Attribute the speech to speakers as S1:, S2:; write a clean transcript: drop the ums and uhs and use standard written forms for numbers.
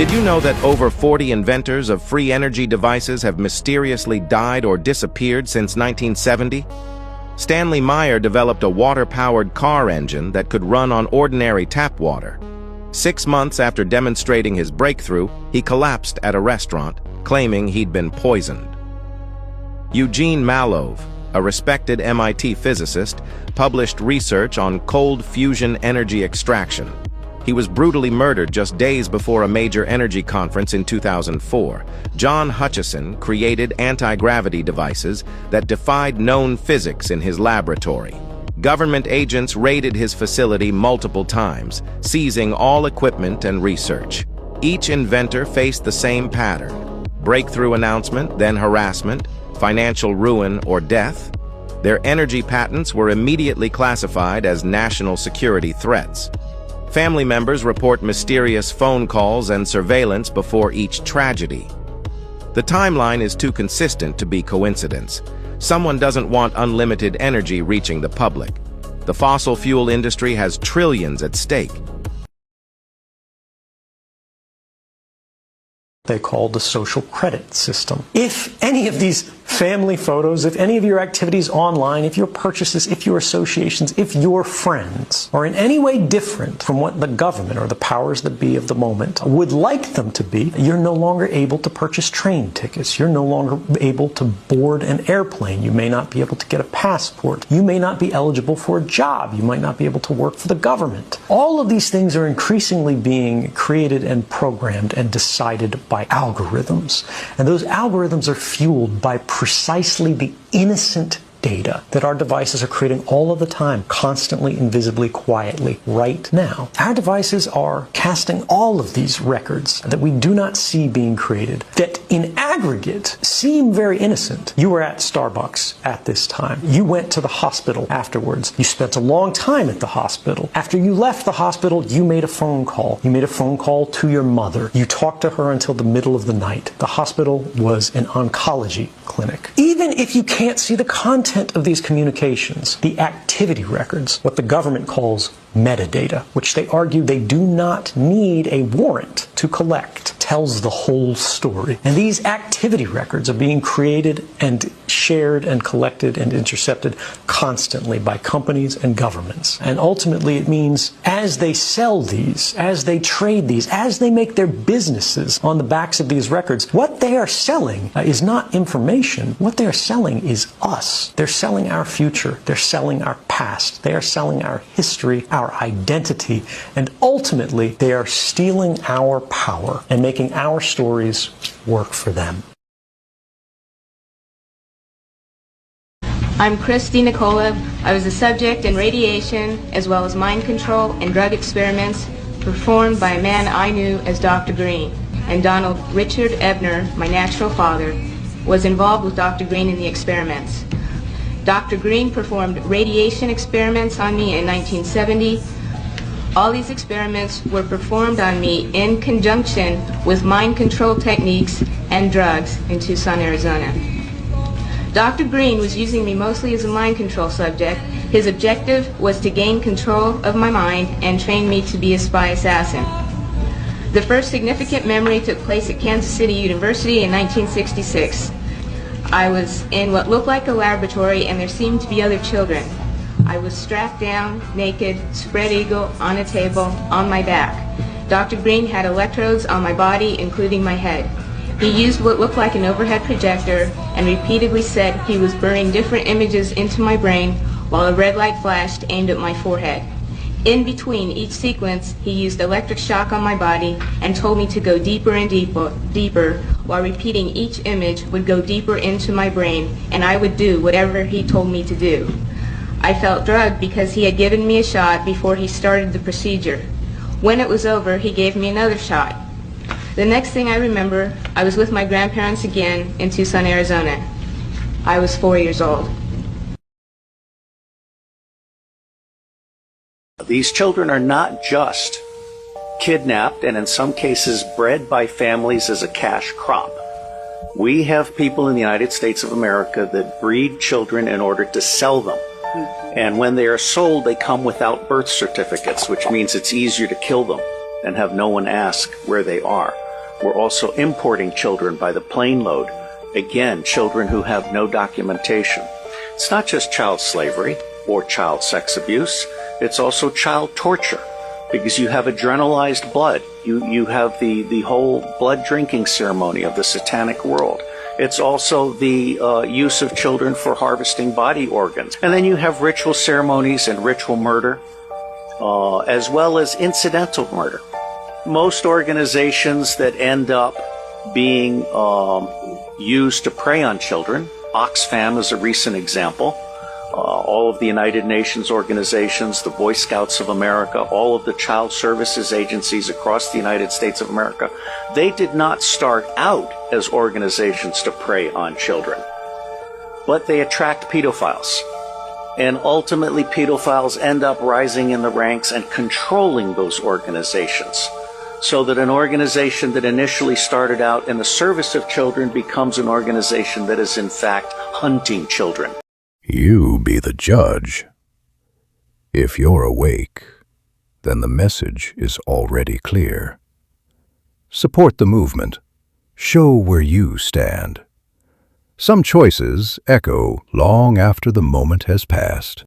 S1: Did you know that over 40 inventors of free energy devices have mysteriously died or disappeared since 1970? Stanley Meyer developed a water-powered car engine that could run on ordinary tap water. 6 months after demonstrating his breakthrough, he collapsed at a restaurant, claiming he'd been poisoned. Eugene Malov, a respected MIT physicist, published research on cold fusion energy extraction. He was brutally murdered just days before a major energy conference in 2004. John Hutchison created anti-gravity devices that defied known physics in his laboratory. Government agents raided his facility multiple times, seizing all equipment and research. Each inventor faced the same pattern: breakthrough announcement, then harassment, financial ruin, or death. Their energy patents were immediately classified as national security threats. Family members report mysterious phone calls and surveillance before each tragedy. The timeline is too consistent to be coincidence. Someone doesn't want unlimited energy reaching the public. The fossil fuel industry has trillions at stake.
S2: They call the social credit system. If any of these family photos, if any of your activities online, if your purchases, if your associations, if your friends are in any way different from what the government or the powers that be of the moment would like them to be, you're no longer able to purchase train tickets. You're no longer able to board an airplane. You may not be able to get a passport. You may not be eligible for a job. You might not be able to work for the government. All of these things are increasingly being created and programmed and decided by algorithms. And those algorithms are fueled by precisely the innocent data that our devices are creating all of the time, constantly, invisibly, quietly, right now. Our devices are casting all of these records that we do not see being created, that in aggregate seem very innocent. You were at Starbucks at this time. You went to the hospital afterwards. You spent a long time at the hospital. After you left the hospital, you made a phone call. You made a phone call to your mother. You talked to her until the middle of the night. The hospital was an oncology clinic. Even if you can't see the content of these communications, the activity records, what the government calls metadata, which they argue they do not need a warrant to collect, tells the whole story. And these activity records are being created and shared and collected and intercepted constantly by companies and governments. And ultimately it means as they sell these, as they trade these, as they make their businesses on the backs of these records, what they are selling is not information. What they are selling is us. They're selling our future. They're selling our past. They are selling our history, our identity, and ultimately they are stealing our power and making our stories work for them.
S3: I'm Christy Nicola. I was a subject in radiation as well as mind control and drug experiments performed by a man I knew as Dr. Green. And Donald Richard Ebner, my natural father, was involved with Dr. Green in the experiments. Dr. Green performed radiation experiments on me in 1970. All these experiments were performed on me in conjunction with mind control techniques and drugs in Tucson, Arizona. Dr. Green was using me mostly as a mind control subject. His objective was to gain control of my mind and train me to be a spy assassin. The first significant memory took place at Kansas City University in 1966. I was in what looked like a laboratory and there seemed to be other children. I was strapped down, naked, spread eagle, on a table, on my back. Dr. Green had electrodes on my body, including my head. He used what looked like an overhead projector and repeatedly said he was burning different images into my brain while a red light flashed aimed at my forehead. In between each sequence, he used electric shock on my body and told me to go deeper and deeper, while repeating each image would go deeper into my brain, and I would do whatever he told me to do. I felt drugged because he had given me a shot before he started the procedure. When it was over, he gave me another shot. The next thing I remember, I was with my grandparents again in Tucson, Arizona. I was 4 years old.
S4: These children are not just kidnapped and in some cases bred by families as a cash crop. We have people in the United States of America that breed children in order to sell them. And when they are sold, they come without birth certificates, which means it's easier to kill them and have no one ask where they are. We're also importing children by the plane load. Again, children who have no documentation. It's not just child slavery or child sex abuse. It's also child torture, because you have adrenalized blood. You have the whole blood drinking ceremony of the satanic world. It's also the use of children for harvesting body organs. And then you have ritual ceremonies and ritual murder, as well as incidental murder. Most organizations that end up being used to prey on children, Oxfam is a recent example, all of the United Nations organizations, the Boy Scouts of America, all of the child services agencies across the United States of America, they did not start out as organizations to prey on children, but they attract pedophiles. And ultimately, pedophiles end up rising in the ranks and controlling those organizations, so that an organization that initially started out in the service of children becomes an organization that is in fact hunting children.
S5: You be the judge. If you're awake, then the message is already clear. Support the movement. Show where you stand. Some choices echo long after the moment has passed.